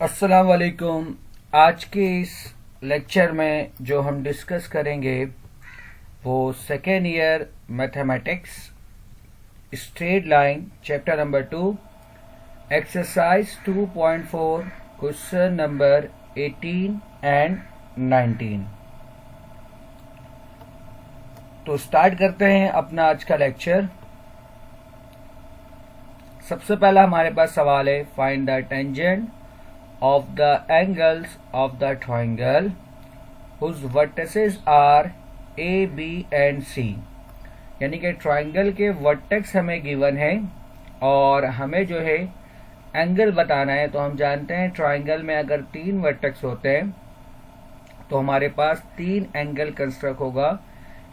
अस्सलाम वालेकुम। आज के इस लेक्चर में जो हम डिस्कस करेंगे वो second year mathematics straight line chapter number 2 exercise 2.4 question number 18 and 19। तो स्टार्ट करते हैं अपना आज का लेक्चर। सबसे पहला हमारे पास सवाल है, find the tangent of the angles of the triangle whose vertices are A, B and C। यानी कि ट्राइंगल के वर्टेक्स हमें गिवन है और हमें जो है एंगल बताना है। तो हम जानते हैं ट्राइंगल में अगर 3 वर्टेक्स होते हैं तो हमारे पास 3 एंगल कंस्ट्रक्ट होगा,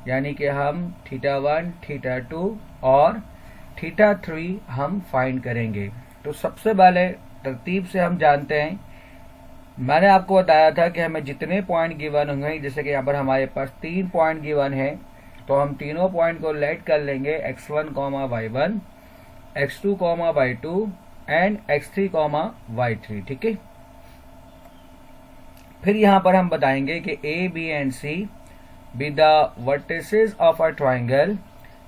यानी कि हम θ1, θ2 और θ3 हम फाइंड करेंगे। तो सबसे पहले तरतीब से हम जानते हैं, मैंने आपको बताया था कि हमें जितने पॉइंट गिवन होंगे, जैसे कि यहाँ पर हमारे पास 3 पॉइंट गिवन है, तो हम तीनों पॉइंट को लेट कर लेंगे x1, y1, x2, y2 and x3, y3। ठीक है। फिर यहाँ पर हम बताएंगे कि A, B and C be the vertices of a triangle.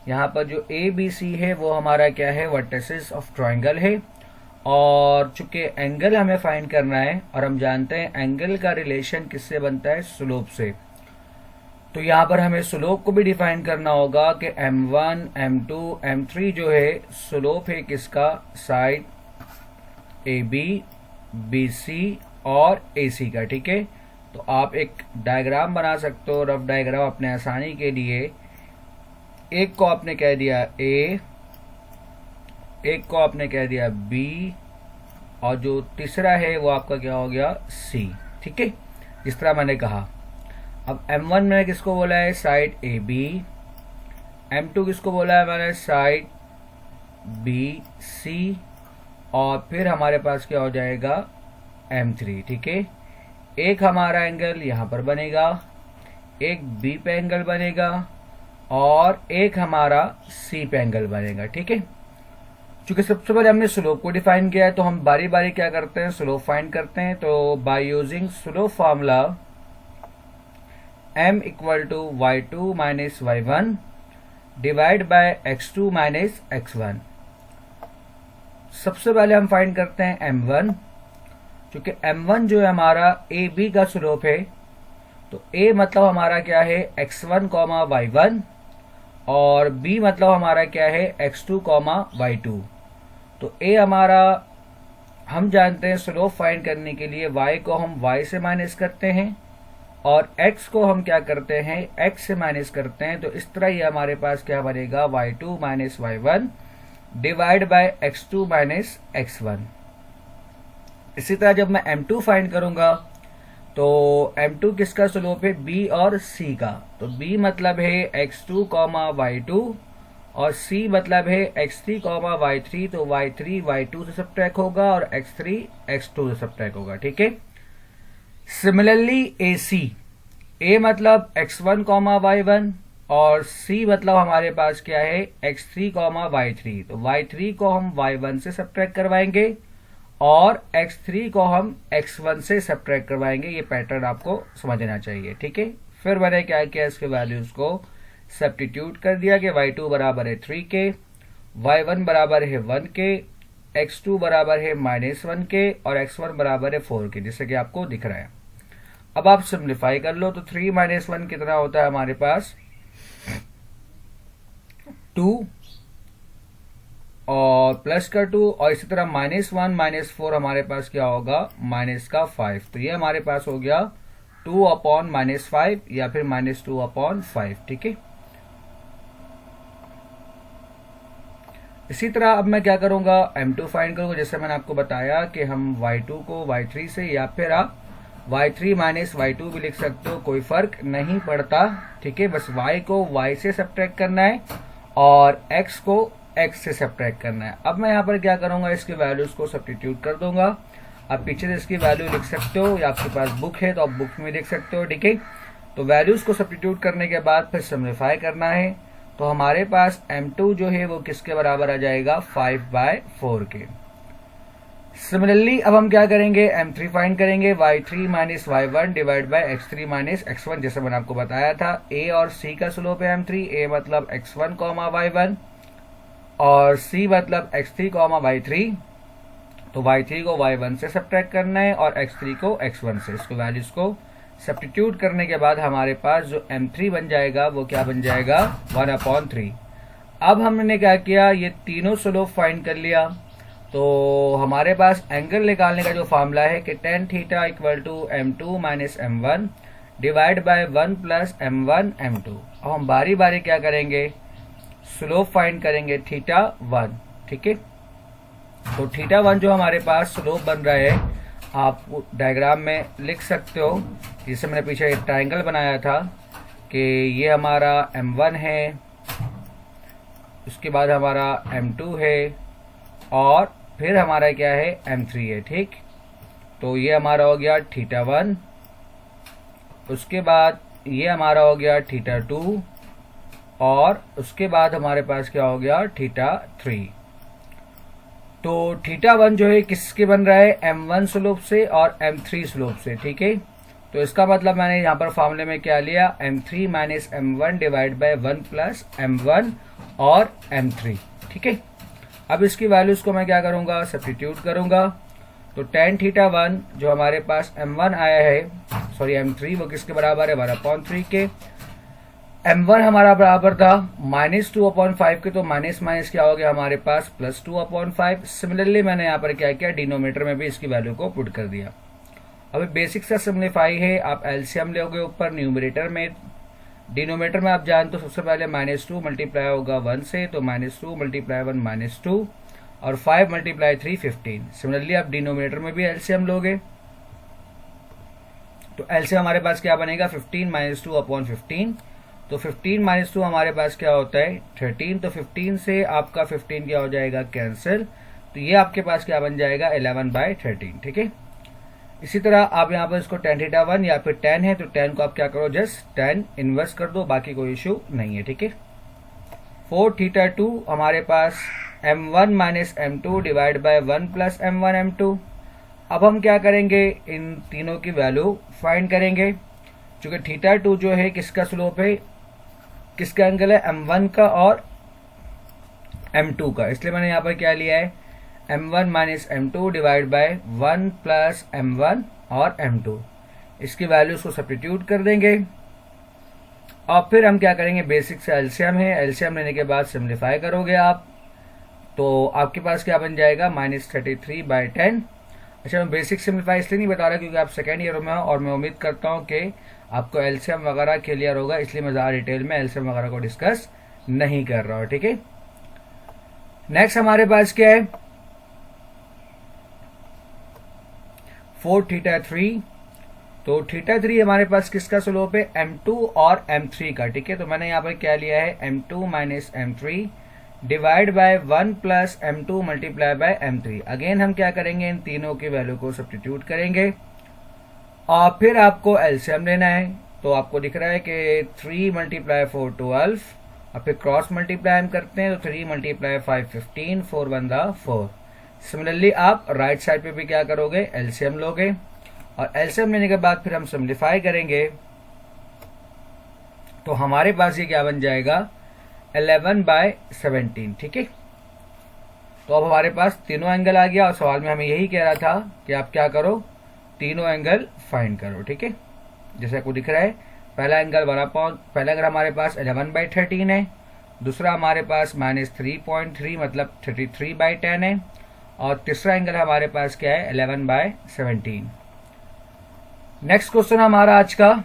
यहाँ पर जो A, B, C है वो हमारा क्या है, वर्टिसेस ऑफ ट्राइंगल है। और चूंकि एंगल हमें फाइंड करना है और हम जानते हैं एंगल का रिलेशन किससे बनता है, स्लोप से। तो यहाँ पर हमें स्लोप को भी डिफाइन करना होगा कि m1, m2, m3 जो है स्लोप है किसका, साइड AB, BC और AC का। ठीक है। तो आप एक डायग्राम बना सकते हो, रफ डायग्राम अपने आसानी के लिए। एक को आपने कह दिया A, एक को आपने कह दिया B और जो तीसरा है वो आपका क्या हो गया, C। ठीक है, इस तरह मैंने कहा। अब M1 मैंने किसको बोला है, साइड AB। M2 किसको बोला है मैंने, साइड BC। और फिर हमारे पास क्या हो जाएगा, M3। ठीक है। एक हमारा एंगल यहां पर बनेगा, एक B पे एंगल बनेगा और एक हमारा C पे एंगल बनेगा। ठीक है। चूंकि सबसे पहले हमने स्लोप को डिफाइन किया है तो हम बारी बारी क्या करते हैं, स्लोप फाइंड करते हैं। तो by using slope formula m equal to y2 minus y1 divide by x2 minus x1। सबसे पहले हम फाइंड करते हैं m1। चूंकि m1 जो है हमारा AB का स्लोप है, तो A मतलब हमारा क्या है, x1, y1 और B मतलब हमारा क्या है, x2, y2। तो A हमारा, हम जानते हैं स्लोप फाइंड करने के लिए y को हम y से माइनस करते हैं और x को हम क्या करते हैं, x से माइनस करते हैं। तो इस तरह ये हमारे पास क्या बनेगा, y2 minus y1 divide by x2 minus x1। इसी तरह जब मैं m2 फाइंड करूंगा तो m2 किसका स्लोप है, B और C का। तो B मतलब है x2, y2 और C मतलब है x3, y3। तो y3 y2 से सब्ट्रैक्ट होगा और x3 x2 से सब्ट्रैक्ट होगा। ठीक है। सिमिलरली AC, A मतलब x1, y1 और C मतलब हमारे पास क्या है, x3, y3। तो y3 को हम y1 से सब्ट्रैक्ट करवाएंगे और x3 को हम x1 से सब्ट्रैक्ट करवाएंगे। ये पैटर्न आपको समझना चाहिए। ठीक है। फिर मैंने क्या किया, इसके वैल्यूज को सब्स्टिट्यूट कर दिया कि y2 बराबर है 3 के, y1 बराबर है 1 के, x2 बराबर है -1 के और x1 बराबर है 4 के, जैसे कि आपको दिख रहा है। अब आप सिंप्लीफाई कर लो तो 3 - 1 कितना होता है हमारे पास, 2 और प्लस का 2 और इसी तरह -1 - 4 हमारे पास क्या होगा, -5। तो ये हमारे पास हो गया 2/-5 या फिर -2/5। ठीक है। इसी तरह अब मैं क्या करूंगा, m2 फाइंड करूंगा। जैसे मैंने आपको बताया कि हम y2 को y3 से या फिर आप y3 माइनस y2 भी लिख सकते हो, कोई फर्क नहीं पड़ता। ठीक है। बस y को y से सब्ट्रैक्ट करना है और x को x से सब्ट्रैक्ट करना है। अब मैं यहाँ पर क्या करूंगा, इसके वैल्यूज को सब्स्टिट्यूट कर दूंगा। आप पीछे से इसकी वैल्यू लिख सकते हो या आपके पास बुक है तो आप बुक में लिख सकते हो। ठीक है। तो वैल्यूज को सब्स्टिट्यूट करने के बाद फिर सिम्प्लीफाई करना है। तो हमारे पास m2 जो है वो किसके बराबर आ जाएगा, 5/4 के। सिमिलरली अब हम क्या करेंगे, m3 फाइंड करेंगे, y3 minus y1 divide bye x3 minus x1, जैसे मैंने आपको बताया था। a और c का स्लोप है m3, a मतलब x1 y1 और c मतलब x3 y3। तो y3 को y1 से सब्ट्रैक्ट करना है और x3 को x1 से। इसको वैल्यूज को सब्स्टिट्यूट करने के बाद हमारे पास जो m3 बन जाएगा वो क्या बन जाएगा, 1/3। अब हमने क्या किया, ये तीनों स्लोप फाइंड कर लिया। तो हमारे पास एंगल निकालने का जो फॉर्मूला है कि tan theta equal to m2 minus m1 divide by 1 plus m1 m2। अब हम बारी बारी क्या करेंगे, स्लोप फाइंड करेंगे थीटा 1, ठीक है। तो थीटा 1 जो हमारे पास स्लोप बन रहा है, आप डायग्राम में लिख सकते हो, जिससे मैंने पीछे एक ट्रायंगल बनाया था कि ये हमारा m1 है, उसके बाद हमारा m2 है और फिर हमारा क्या है m3 है, ठीक। तो ये हमारा हो गया थीटा 1, उसके बाद ये हमारा हो गया थीटा 2 और उसके बाद हमारे पास क्या हो गया थीटा 3। तो थीटा 1 जो है किसके बन रहा है, m1 स्लोप से और m3 स्लोप से, ठीक है। तो इसका मतलब मैंने यहाँ पर फॉर्मूले में क्या लिया, m3 minus m1 divide by 1 plus m1 और m3, ठीक है। अब इसकी वैल्यूज को मैं क्या करूंगा, सब्स्टिट्यूट करूंगा। तो tan थीटा 1 जो हमारे पास m1 आया है, सॉरी m3, वो किसके बराबर है, 1/3 के। m1 हमारा बराबर था -2/5 के, तो माइनस माइनस क्या हो गया हमारे पास +2/5। सिमिलरली मैंने यहाँ पर क्या किया, डिनोमीटर में भी इसकी वैल्यू को पुट कर दिया। अभी बेसिक सा सिम्प्लीफाई है, आप एलसीएम लोगे ऊपर न्यूमरेटर में, डिनोमीटर में आप जानते हो सबसे पहले -2 मल्टीप्लाई होगा 1 से, तो -2 मल्टीप्लाई 1 -2 और 5 मल्टीप्लाई 3 15। सिमिलरली आप डिनोमीटर में भी एलसीएम लोगे, तो एलसीएम हमारे पास क्या बनेगा, 15 -2/15। तो 15 -2 हमारे पास क्या होता है 13। तो 15 से आपका 15 क्या हो जाएगा, कैंसिल। तो ये आपके पास क्या बन जाएगा, 11/13, ठीक है। इसी तरह आप यहाँ पर इसको tan थीटा 1 या फिर tan है तो tan को आप क्या करो, जस्ट tan इनवर्स कर दो, बाकी कोई इशू नहीं है, ठीक है। 4 थीटा 2 हमारे पास m1 minus m2 divide by 1 plus m1 m2। अब हम क्या करेंगे, इन तीनों की वैल्यू फाइंड करेंगे। चूंकि थीटा 2 जो है किसका स्लोप है, किसका एंगल है, m1 का और m2 का, इसलिए मैंने यहाँ पर क्या लिया है, m1 minus m2 divide by 1 plus m1 और m2। इसकी वैल्यूज को सब्स्टिट्यूट कर देंगे और फिर हम क्या करेंगे, बेसिक से एलसीएम है, एलसीएम लेने के बाद सिम्प्लीफाई करोगे आप, तो आपके पास क्या बन जाएगा, -33/10। अच्छा, मैं बेसिक सिम्प्लीफाई इसलिए नहीं बता रहा क्योंकि आप सेकेंड ईयर में हो और मैं उम्मीद करता हूँ कि आपको एलसीएम वगैरह क्लियर होगा, इसलिए मैं ज़्यादा डिटेल में एलसीएम वगैरह को डिस्कस नहीं कर रहा हूँ, ठीक है। नेक्स्ट हमारे पास क्या है, 4 थीटा 3। तो थीटा 3 हमारे पास किसका स्लोप है, m2 और m3 का, ठीक है। तो मैंने यहाँ पर क्या लिया है, m2 minus m3 divide by 1 plus m2 multiply by m3। Again हम क्या करेंगे, इन तीनों की वैल्यू को सब्स्टिट्यूट करेंगे और फिर आपको एलसीएम लेना है। तो आपको दिख रहा है कि 3 मल्टीप्लाई 4 12 और फिर क्रॉस मल्टीप्लाई हम करते हैं, तो 3 मल्टीप्लाई 5 15, 4 बंदा 4। सिमिलरली आप राइट साइड पे भी क्या करोगे, एलसीएम लोगे और एलसीएम लेने के बाद फिर हम सिम्प्लीफाई करेंगे, तो हमारे पास ये क्या बन जाएगा, 11/17, ठीक है। तो अब हमारे पास तीनों एंगल आ गया और सवाल में हमें यही कह रहा था कि आप क्या करो, तीनों एंगल फाइंड करो, ठीक है। जैसे आपको दिख रहा है, पहला एंगल पहला एंगल हमारे पास 11/13 है, दूसरा हमारे पास -3.3 मतलब 33/10 है और तीसरा एंगल हमारे पास क्या है, 11/17। नेक्स्ट क्वेश्चन हमारा आज का,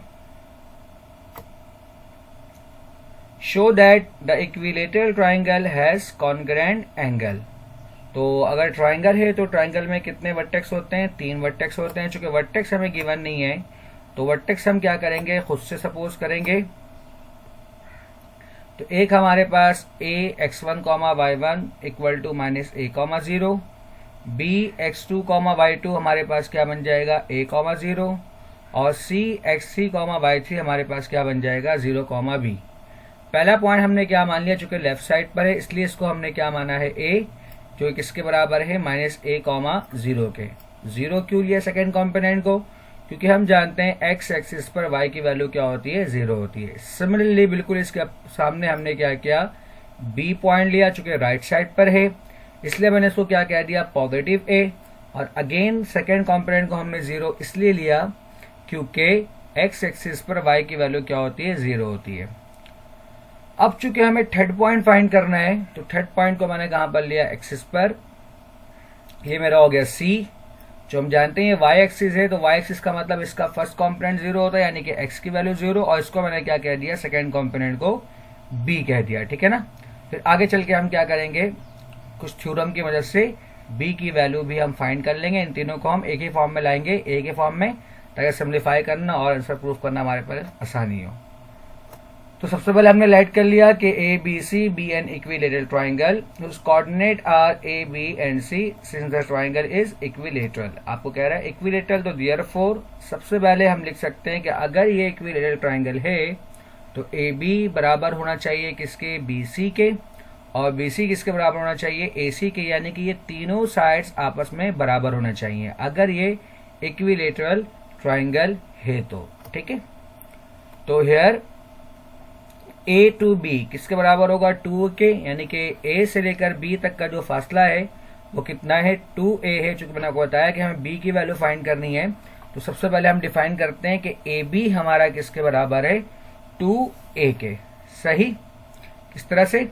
show that the equilateral triangle has congruent angle. तो अगर ट्राइंगल है तो ट्राइंगल में कितने वर्टेक्स होते हैं, 3 वर्टेक्स होते हैं। चूंकि वर्टेक्स हमें गिवन नहीं है तो वर्टेक्स हम क्या करेंगे, खुद से सपोज करेंगे। तो एक हमारे पास a x1 y1 equal to -a,0, b x2 y2 हमारे पास क्या बन जाएगा, a,0 और c x3 y3 हमारे पास क्या बन जाएगा, 0, b। पहला पॉइंट हमने क्या मान लिया, चूंकि लेफ्ट साइड पर है इसलिए इसको हमने क्या माना है, a। जो किसके बराबर है -a, 0 के। 0 क्यों लिया सेकेंड कॉम्पोनेंट को? क्योंकि हम जानते हैं x एक्सिस पर y की वैल्यू क्या होती है, 0 होती है। सिमिलरली बिल्कुल इसके सामने हमने क्या किया, b पॉइंट लिया, चूंकि राइट साइड पर है इसलिए मैंने इसको क्या कह दिया, पॉजिटिव a। और अगेन सेकेंड कॉम्पोनेंट को हमने 0 इसलिए लिया क्योंकि x एक्सिस पर y की वैल्यू क्या होती है, 0 होती है। अब चूंकि हमें थर्ड पॉइंट फाइंड करना है तो थर्ड पॉइंट को मैंने कहां पर लिया, एक्सिस पर। ये मेरा हो गया c, जो हम जानते हैं y एक्सिस है, तो y एक्सिस का मतलब इसका फर्स्ट कॉम्पोनेंट 0 होता है, यानी कि x की वैल्यू 0, और इसको मैंने क्या कह दिया, सेकेंड कॉम्पोनेंट को b कह दिया, ठीक है ना। फिर आगे चल के हम क्या करेंगे, कुछ थ्योरम की मदद से b की वैल्यू भी हम फाइंड कर लेंगे। इन तीनों को हम एक ही फॉर्म में लाएंगे, एक ही फॉर्म में, ताकि सिम्प्लीफाई करना और आंसर प्रूफ करना हमारे पास आसानी हो। तो सबसे पहले हमने लाइट कर लिया कि A B C be an equilateral triangle whose coordinate are a b and c since the triangle is equilateral। आपको कह रहा है इक्विलेटरल, तो therefore सबसे पहले हम लिख सकते हैं कि अगर ये इक्विलेटरल ट्राइंगल है तो ए बी बराबर होना चाहिए किसके, बी सी के, और बी सी किसके बराबर होना चाहिए, ए सी के, यानी कि ये तीनों साइड्स आपस में बराबर होना चाहिए अगर ये इक्विलेटरल ट्राइंगल है तो, ठीक है। तो हियर ए टू बी किसके बराबर होगा, 2 के, यानी कि ए से लेकर बी तक का जो फासला है वो कितना है, 2a है। चूंकि मैंने आपको बताया कि हमें बी की वैल्यू फाइंड करनी है, तो सबसे पहले हम डिफाइन करते हैं कि ए बी हमारा किसके बराबर है, 2a के। सही, किस तरह से,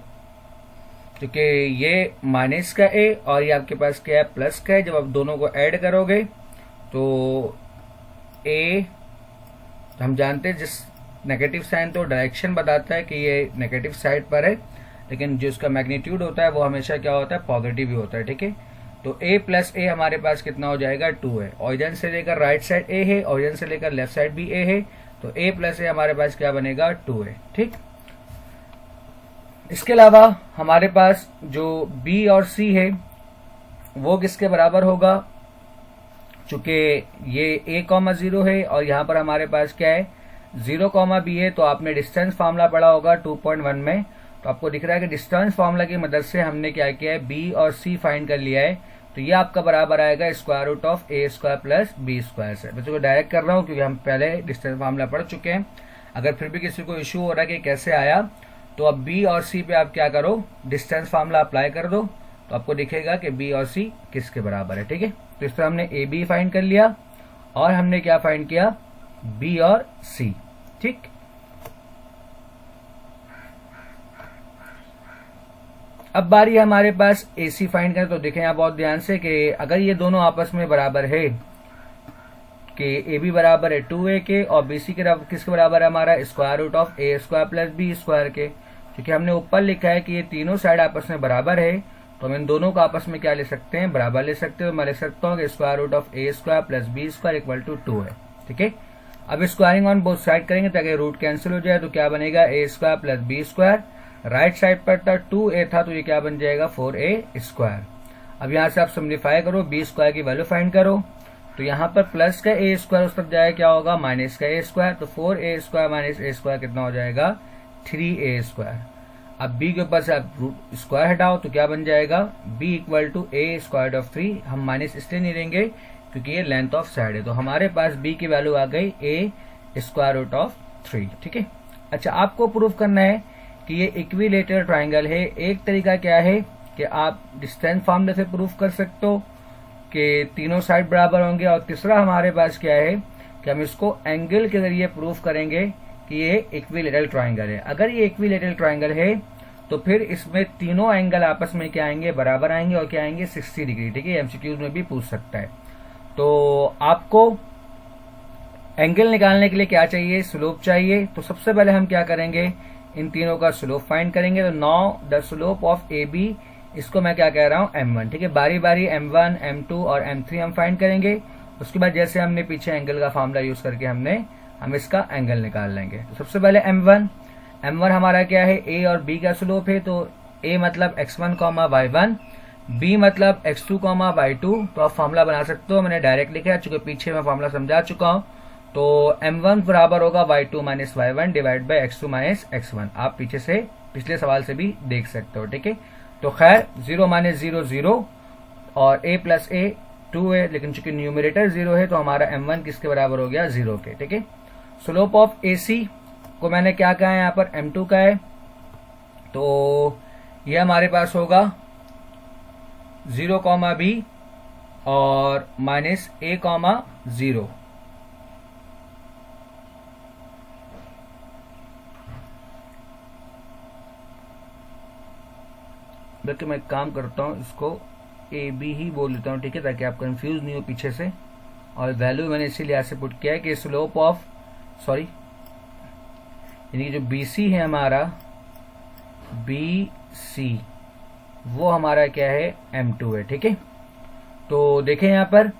क्योंकि ये माइनस का a और ये आपके पास क्या है, प्लस का है। जब आप दोनों को ऐड करोगे तो a, तो हम जानते हैं जिस नेगेटिव साइन तो डायरेक्शन बताता है कि ये नेगेटिव साइड पर है, लेकिन जो इसका मैग्नीट्यूड होता है वो हमेशा क्या होता है, पॉजिटिव ही होता है, ठीक है। तो a प्लस ए हमारे पास कितना हो जाएगा, 2 है। ऑरिजिन से लेकर राइट साइड a है, ऑरिजिन से लेकर लेफ्ट साइड भी a है, तो a प्लस ए हमारे पास क्या बनेगा, 2 है, ठीक। इसके अलावा हमारे पास जो b और c है वो किसके बराबर होगा, चूंकि ये a, 0 है और यहाँ पर हमारे पास क्या है, 0, b है। तो आपने डिस्टेंस फार्मूला पढ़ा होगा 2.1 में, तो आपको दिख रहा है कि डिस्टेंस फार्मूला की मदद से हमने क्या किया है, b और c फाइंड कर लिया है। तो ये आपका बराबर आएगा square root of a square plus b square से। बच्चों को डायरेक्ट कर रहा हूँ क्योंकि हम पहले डिस्टेंस फार्मूला पढ़ चुके हैं। अगर फिर भी किसी को इश्यू हो रहा है कि कैसे आया, तो अब b और c पे आप क्या करो, डिस्टेंस फार्मूला अप्लाई कर दो, तो आपको दिखेगा कि b और c किसके बराबर है, ठीक है। तो इस तरह हमने a b फाइंड कर लिया और हमने क्या फाइंड किया, b और c, ठीक। अब बारी है हमारे पास AC फाइंड करें। तो देखें आप बहुत ध्यान से कि अगर ये दोनों आपस में बराबर है कि AB बराबर है 2A के और BC के किसके बराबर है हमारा, square root of A square plus B square के। क्योंकि हमने ऊपर लिखा है कि ये तीनों साइड आपस में बराबर है, तो हम इन दोनों को आपस में क्या ले सकते हैं, बराबर ले सकते हैं। मैं लिख सकता हूँ कि square root of A square plus B square equal to 2 है, ठीक है। अब स्क्वायरिंग ऑन बोथ साइड करेंगे ताकि रूट कैंसिल हो जाए, तो क्या बनेगा, a square plus b square. Right side पर था 2a था, तो ये क्या बन जाएगा, 4a स्क्वायर। अब यहाँ से आप सिम्प्लीफाई करो, b स्क्वायर की वैल्यू फाइंड करो, तो यहाँ पर प्लस का a स्क्वायर उस तरफ जाएगा, क्या होगा, माइनस का a स्क्वायर। तो 4a square minus a square कितना हो जाएगा, 3a स्क्वायर। अब b के ऊपर से आप रूट स्क्वायर हटाओ तो क्या बन जाएगा, b equal to a square of 3। हम माइनस इसलिए नहीं लेंगे क्योंकि ये लेंथ ऑफ साइड है, तो हमारे पास b की वैल्यू आ गई a स्क्वायर रूट ऑफ 3, ठीक है। अच्छा, आपको प्रूफ करना है कि ये इक्विलेटरल ट्राइंगल है। एक तरीका क्या है कि आप डिस्टेंस फार्मूले से प्रूफ कर सकते हो कि तीनों साइड बराबर होंगे, और तीसरा हमारे पास क्या है कि हम इसको एंगल के जरिए प्रूफ करेंगे कि ये इक्विलेटरल ट्राइंगल है। अगर ये इक्विलेटरल ट्राइंगल है तो फिर इसमें तीनों एंगल आपस में क्या आएंगे, बराबर आएंगे, और क्या आएंगे, 60 डिग्री, ठीक है। एमसीक्यूज में भी पूछ सकता है। तो आपको एंगल निकालने के लिए क्या चाहिए, स्लोप चाहिए। तो सबसे पहले हम क्या करेंगे, इन तीनों का स्लोप फाइंड करेंगे। तो now the slope of A B, इसको मैं क्या कह रहा हूं, m1, ठीक है। बारी बारी m1, m2 और m3 हम फाइंड करेंगे। उसके बाद जैसे हमने पीछे एंगल का फॉर्मूला यूज करके हम इसका एंगल निकाल लेंगे। तो सबसे पहले m1 हमारा क्या है, a और b का स्लोप है। तो a मतलब x1, y1, b मतलब x2, y2। तो आप फॉर्मूला बना सकते हो, मैंने डायरेक्ट लिखा है चूंकि पीछे मैं फॉर्मूला समझा चुका हूं। तो m1 बराबर होगा y2 minus y1 divide by x2 minus x1। आप पीछे से पिछले सवाल से भी देख सकते हो, ठीक है। तो खैर 0 माइनस 0 0 और a प्लस a 2 है, लेकिन चूंकि न्यूमरेटर 0 है तो हमारा m1 किसके बराबर हो गया 0 के। ठीक है, स्लोप ऑफ AC को मैंने क्या कहा है यहाँ पर m2 का है, तो यह हमारे पास होगा 0, b और माइनस a, 0। बल्कि मैं काम करता हूँ, इसको ए बी ही बोल देता हूँ, ठीक है, ताकि आप कंफ्यूज नहीं हो पीछे से। और वैल्यू मैंने इसीलिए ऐसे पुट किया है कि स्लोप ऑफ यानी कि जो BC है हमारा BC वो हमारा क्या है M2 है। ठीक है, तो देखें यहाँ पर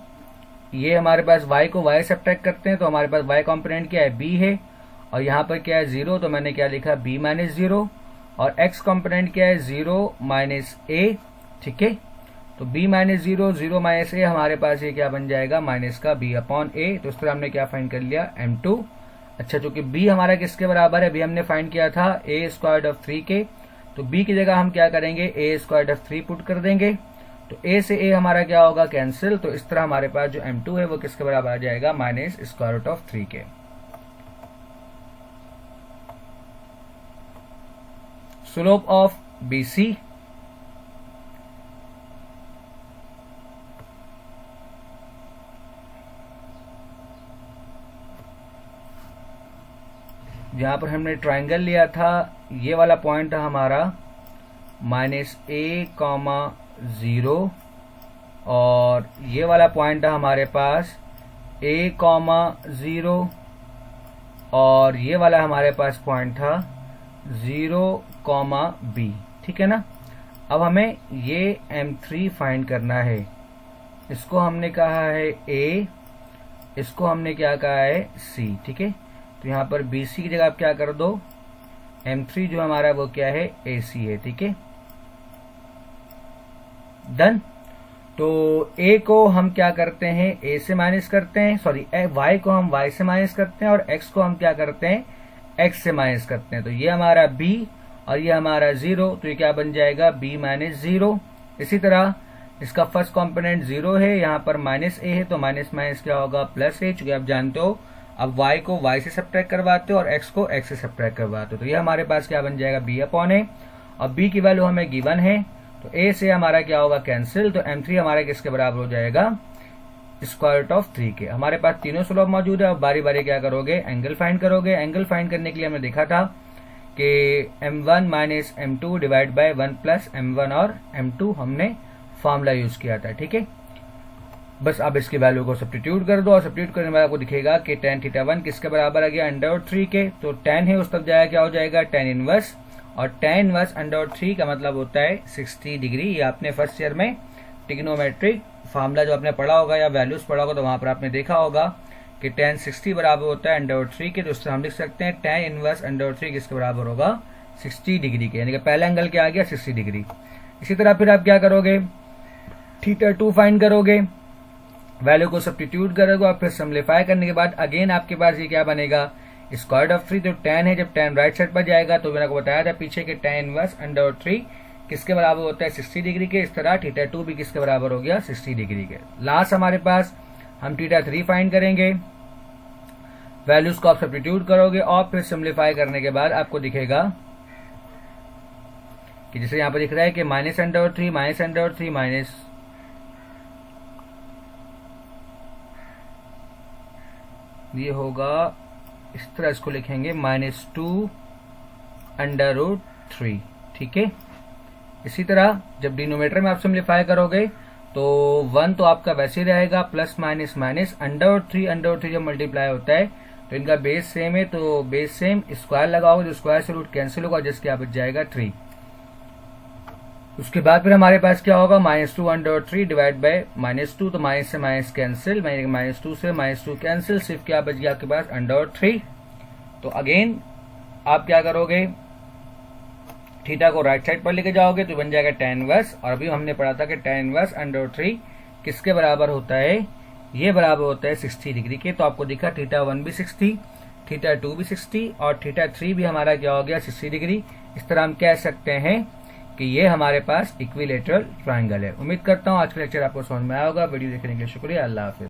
ये हमारे पास y को y सब्ट्रैक्ट करते हैं तो हमारे पास y कॉम्पोनेंट क्या है b है, और यहाँ पर क्या है 0, तो मैंने क्या लिखा b माइनस 0, और x कॉम्पोनेंट क्या है 0 माइनस a। ठीक है, तो b माइनस 0 0 माइनस a हमारे पास ये क्या बन जाएगा माइनस का b अपॉन a। तो इस तरह हमने क्या फाइंड कर लिया M2। अच्छा, चूंकि b हमारा किसके बराबर है, b हमने फाइंड किया था a स्क्वायर्ड ऑफ 3 के, तो b की जगह हम क्या करेंगे a स्क्वायर्ड ऑफ 3 पुट कर देंगे, तो a से a हमारा क्या होगा कैंसिल। तो इस तरह हमारे पास जो M2 है वो किसके बराबर आ जाएगा माइनस स्क्वायर रूट ऑफ 3 के। स्लोप ऑफ BC जहां पर हमने ट्राइंगल लिया था, ये वाला पॉइंट था हमारा माइनस a, 0, और ये वाला पॉइंट था हमारे पास a, 0, और ये वाला हमारे पास पॉइंट था 0, b। ठीक है ना, अब हमें ये M3 फाइंड करना है। इसको हमने कहा है a, इसको हमने क्या कहा है c। ठीक है, तो यहाँ पर BC की जगह आप क्या कर दो, M3 जो हमारा वो क्या है AC है। ठीक है, डन। तो A को हम क्या करते हैं A से माइनस करते हैं, Y को हम Y से माइनस करते हैं, और X को हम क्या करते हैं X से माइनस करते हैं। तो ये हमारा B और ये हमारा 0, तो ये क्या बन जाएगा B माइनस 0। इसी तरह इसका फर्स्ट कंपोनेंट 0 है, यहाँ पर माइनस A है, तो माइनस माइनस क्या होगा प्लस A। चूंकि आप जानते हो अब y को y से सब्ट्रैक्ट करवाते हो और x को x से सब्ट्रैक्ट करवाते हो, तो ये हमारे पास क्या बन जाएगा b अपॉन a, और b की वैल्यू हमें गिवन है, तो a से हमारा क्या होगा कैंसिल। तो M3 हमारे किसके बराबर हो जाएगा स्क्वायर रूट ऑफ 3 के। हमारे पास तीनों स्लोप मौजूद है। अब बारी बारी क्या करोगे, एंगल फाइंड करोगे। एंगल फाइंड करने के लिए हमने देखा था कि m1 minus m2 divide by 1 plus m1 और m2 हमने फॉर्मूला यूज किया था। ठीक है, बस अब इसकी वैल्यू को सब्स्टिट्यूट कर दो, और सब्स्टिट्यूट करने में आपको दिखेगा कि tan θ1 किसके बराबर आ गया √3 के। तो tan है उस तक जाएगा क्या हो जाएगा tan इनवर्स, और tan इनवर्स √3 का मतलब होता है 60 डिग्री। ये आपने फर्स्ट ईयर में ट्रिग्नोमेट्रिक फार्मूला जो आपने पढ़ा होगा या वैल्यूज पढ़ा होगा तो वहां पर आपने देखा होगा कि tan 60 बराबर होता है √3 के। तो उससे हम लिख सकते हैं tan इनवर्स √3 किसके बराबर होगा 60 डिग्री के, यानी कि पहला एंगल क्या आ गया 60 डिग्री। इसी तरह फिर आप क्या करोगे θ2 फाइंड करोगे, वैल्यू को सब्स्टिट्यूट करोगे, और फिर सिंप्लीफाई करने के बाद अगेन आपके पास ये क्या बनेगा स्क्वायर ऑफ 3। तो tan है, जब tan राइट साइड पर जाएगा तो मैंने आपको बताया था पीछे के tan इनवर्स √3 किसके बराबर होता है 60 डिग्री के। इस तरह θ2 भी किसके बराबर हो गया 60 डिग्री के। लास्ट हमारे पास हम θ3 फाइंड करेंगे, वैल्यूज को आप सब्स्टिट्यूट करोगे और फिर सिंप्लीफाई करने के बाद आपको दिखेगा कि जैसे यहाँ पर दिख रहा है कि -√3 -√3 माइनस ये होगा, इस तरह इसको लिखेंगे -2 √3। ठीक है, इसी तरह जब डिनोमिनेटर में आप सिंप्लीफाई करोगे तो 1 तो आपका वैसे ही रहेगा, प्लस माइनस माइनस √3 जब मल्टीप्लाई होता है तो इनका बेस सेम है, तो बेस सेम स्क्वायर लगाओगे तो स्क्वायर से रूट कैंसिल होगा, जिसके आप बच जाएगा 3। उसके बाद फिर हमारे पास क्या होगा -2 √3 डिवाइड बाय -2, तो माइनस से माइनस कैंसिल, -2 से -2 कैंसिल, सिर्फ क्या बच गया आपके पास √3। तो अगेन आप क्या करोगे थीटा को राइट साइड पर लेके जाओगे तो बन जाएगा tan इनवर्स, और अभी हमने पढ़ा था कि tan इनवर्स √3 किसके बराबर होता है, ये बराबर होता है 60 डिग्री के। तो आपको दिखा θ1 भी 60, θ2 भी 60 और θ3 भी हमारा क्या हो गया 60 डिग्री। इस तरह हम कह सकते हैं कि ये हमारे पास इक्विलेटरल ट्रायंगल है। उम्मीद करता हूँ आज का लेक्चर आपको समझ में आया होगा। वीडियो देखने के लिए शुक्रिया। अल्लाह हाफिज।